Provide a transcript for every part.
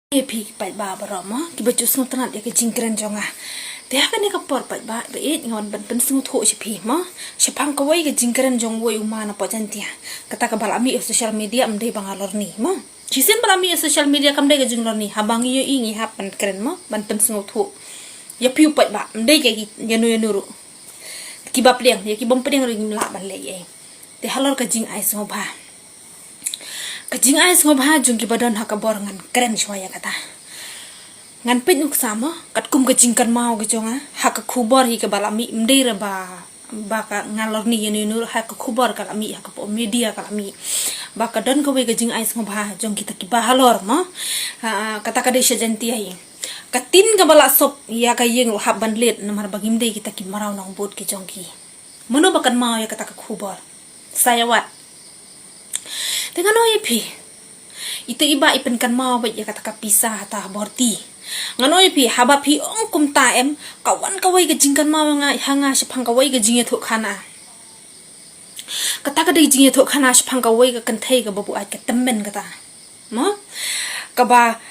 Pi pai ba barama ki baju snu tanat ya ke jingkren jonga dia kan ni kapor pai ba it ngon ban pen snu tho si pi ma sepang ka wai ke jingkren jong woi umana po jantia kata ka balami social media amdei bangalor ni ma jisin balami social media kam dei ke jinglor ni habang yo ingi hapan keren ma ban pen snu tho ya piu pai ba amdei ke ya nu ru ki ba pleng ya ki bom pleng ring la ban le ye te halor ka jing ai so ba kajing ai ngo bha jung ki badon ha ka bor ngan keren shwaya kata ngan pet nuk sama kat kum kajing kan mau ke jonga ha ka khubor hi ke balami mdeira ba ka ngalor ni yenu nur ha ka khubor ka lami ha ka po media ka lami ba ka don ko we kajing ai ngo bha jong kita ki ba halor ma kata ka de shajanti ai katin ka bala sop ya ka yeng ha ban let namar bagim de kita ki marau nang bot ki jong ki mono bakan mau ya kata ka khubor saya wat dengan oi pi itu iba ipen kan mau ba ya kata ka pisa ta borti nganoi pi haba pi ong kum ta em kawan kawai ke jingkan mau nga hanga sepang kawai ke jinge tho khana kata ka de jinge tho khana sepang kawai ka kan thai ka babu ai ka temmen kata mo ka ba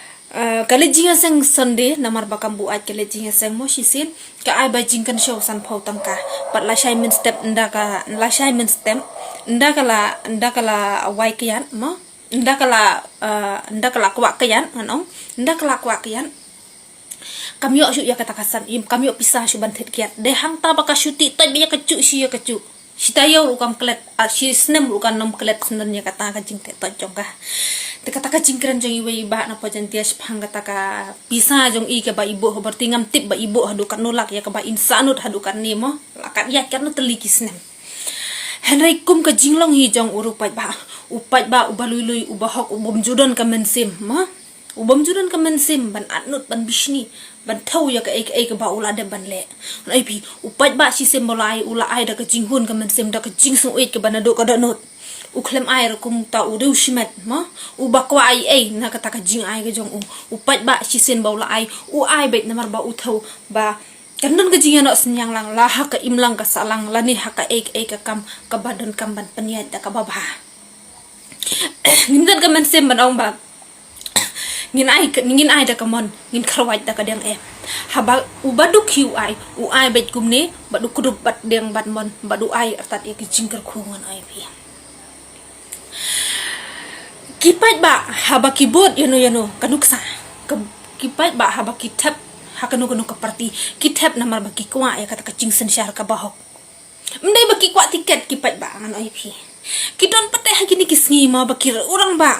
kale jinga sang sunday namar bakam bu ai kale jinga sang mo shisin ka ai ba jingkan show san phau tangka pat la shai min step ndaka la shai min step ndakala awai kian mo ndakala kwa kian anong ndakala kwa kian kamyo shu ya kata kasan im kamyo pisa shu ban thet kiat de hang ta baka shuti tai be ka chu shi ya ka chu sitayo ukam klet shi snem ukan nom klet sebenarnya kata ka jing te to jong ka te kata ka jingkran jong iwe ba na po jantia phang kata ka pisa jong i ke ba ibu berti ngam tip ba ibu hadu kan nolak ya ka ba insanut hadu kan ni mo lakat ya kan teliki snem Henry kum ka jinglong hi jong urupat ba ubalului ubahok ubom judan ka mensim ma ubom judan ka mensim ban atnut ban bishni ban thau ya ka ek ek ba ula de ban le ai pi upat ba si sembolai ula ai da ka jinghun ka mensim da ka jingsung uit ka banado ka danut uklem ai kum ta udu shimet ma ubakwa ai na ka ta ka jing ai ka jong upat ba si sen ba ula ai u ai bet namar ba u thau ba kanun ka jingan senyang lang laha ka imlang ka salang lani ha ka ek ka kam ka badan kam ban peniat ka baba ngin ka mensem ban ong ba ngin ai da ka mon ngin kharwai da ka deng haba ubaduk hiu ai u ai bet kumne badu kudup bat deng bat mon badu ai atat ya ki jingkar khungan ai pi kipat ba haba keyboard yano kanuksa kipat ba haba ki thep hakanu ka parti ki thep namar ba ki kwa ya kata ka jingsen syar ka bahok mdai ba ki kwa tiket ki pat ba ngan oi pi ki don pate ha kini kisngi ma ba ki orang ba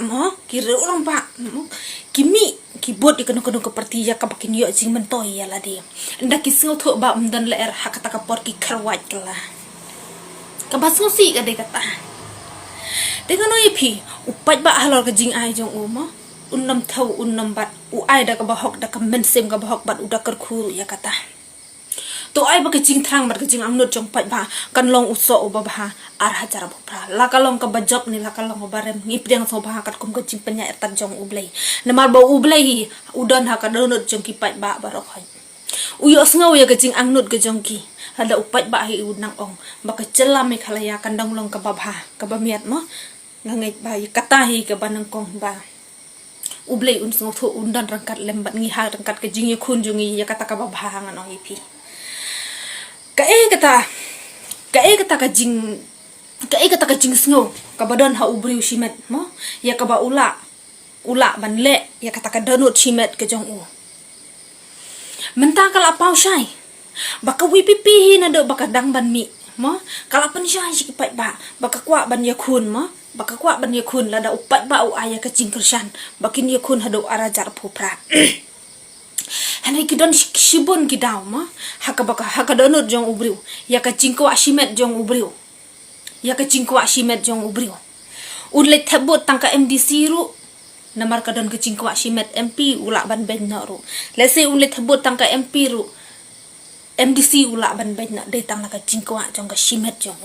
kimi ki bot ikanu ka parti ya ka ba kin yo jing men toy ya la de nda ki sngo tho ba mdan la er ha kata ka por ki kharwat kala ka ba sngo si ka de kata dengan oi pi upat ba halor ka jing ai jong uma unnam thau unnam bat u ai da ka bahok da ka mensem ka bahok bat uda kar khuru ya kata to ai ba ka jing thrang bat ka jing amnut jong pat ba kan long uso u ba ba ar hajar bu pra la ka long ka bajok ni la ka long barem ngip deng so ba kat kum ka jing penya tat jong ublei namar ba ublei udan ha ka donut jong ki pat ba barok hai u yo sngaw ya ka jing angnut ka jong ki hada upat ba hi udnang ong ba ka chelam me khala ya kan dang long ka ba ka ba miat mo ngangai ba kata hi ka banang kong ba ublei un song tho undan rangkat lembat ngi ha rangkat ke jingi khun jungi ya kata ka bahangan oi pi ka kata ka jing sngo ka badon ha ubriu shimet mo ya ka ba ula ban le ya kata ka donut shimet ke jong u mentang kala Pynshai baka wi pipi na do baka dang ban mi mo kala Pynshai si pai ba baka kwa ban ya khun mo baka kwa ban ya khun la da upat ba u aya ka jingkershan bakin ya khun hado arajar phupra hanai kidon shibon kidaw ma haka donut jong ubriu ya ka jingkwa shimet jong ubriu udle thabot tangka MDC ru namar ka don ka jingkwa shimet MP ula ban ben na ru lese udle thabot tangka MP ru MDC ula ban ben na dei tang ka jingkwa jong ka shimet jong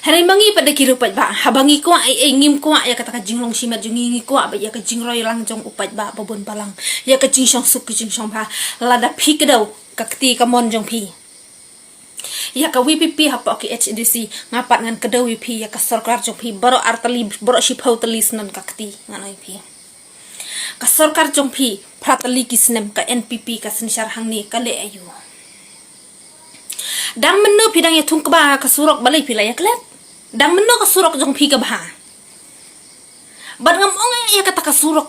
Hari mangi pada kirupat ba habangi kwa ai ngim kwa ya kata ka jinglong shimet jungi kwa ba ya ka jingroi lang jong upat ba babon palang ya ka jingsong suk jing song ba lada phi kedau ka kti ka mon jong phi ya ka WPP hapa ki HDC ngapat ngan kedau wi phi ya ka sarkar jong phi baro artali baro shipau telis nan ka kti ngan oi phi ka sarkar jongpi pratali kisnem ka NPP ka sensyar hangni ka le ayu dang menno pidang ya tung ka ka surok balai pila ya klet dang menno ka surok jongpi ka bah ban ngam onge ya kata ka surok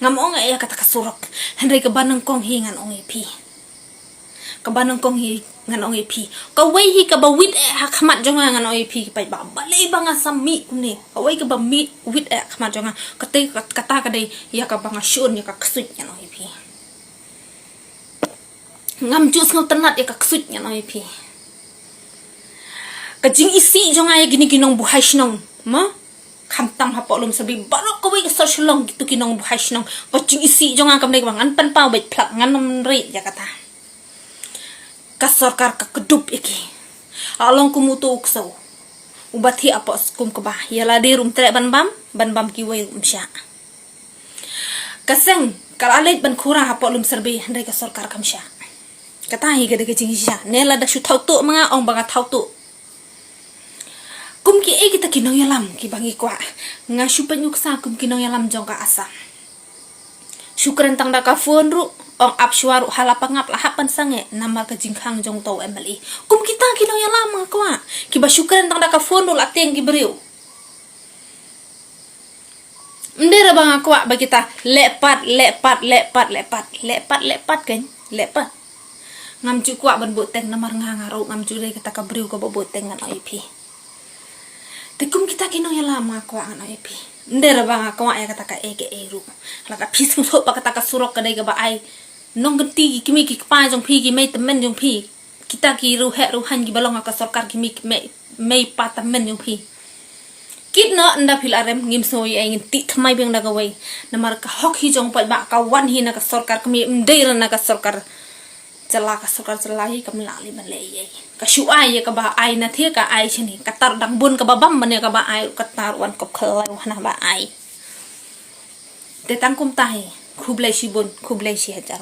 ngam onge ya kata ka surok hendai ka banang kong hi ngan onge pi ka banang kong hi ngan onge pi ka wei hi ka ba wit hakmat jonga ngan onge pi pai ba balai banga sami kuni ka wei ka ba mi wit hakmat jonga kate kata ka dei ya ka banga shun ya ka ksut ngan onge pi ngam jus ngau tenat ya ka ksut ngan onge pi ka jing isi jonga ya gini ginong buhai shnong ma khamtam hapok lum sabi barok ko wei ka social gitu kinong buhai shnong ka jing isi jonga kam dei bang an pan pau bai plak ngan nam ri ya kata ka sarkar ka kedup iki along kumutu ukso ubati apa kum ke bah yala di rum tre ban bam ki wei rum sya kaseng kal alet ban khura hapok lum serbi handai ka sarkar kam sya kata hi gede ke jing sya nela da shu thau tu manga ong banga thau tu kum ki kita kinong yalam ki bangi kwa nga shu penyuk sa kum kinong yalam jong ka asa syukran tang da ka phone ru ong ap shwaru halapangap lahapan sange nama ka jingkhang jong to emali kum kita kinong yalam kwa ki ba syukran tang da ka phone ru lateng ki breu ndera bang kwa ba kita lepat kan lepat ngam ju kwa ban boteng namar ngaro ngam ju re kita ka breu ka boteng ngan IP tekum kita kinong yalam kwa ngan IP ndera bang kwa ya kata ka ege eru la ka pis so pa kata ka surok ka dei ka ba ai nong genti kimi ki pa jong phi ki mei temen jong phi kita ki ru han ki balong ka sarkar ki mei pa temen jong phi kit na nda phil arem ngim so ai ngin ti thmai beng da ka wei namar ka hok hi jong pa ba ka wan hi na ka sarkar ki ndei na ka sarkar celahi kam la li ban le ai ka shu ai ka ba ai na the ka ai chini ka tar dang bun ka ba bam ban ka ba ai ka tar wan kop khlai wana ba ai te tang kum ta he khublai shi bun khublai shi hajar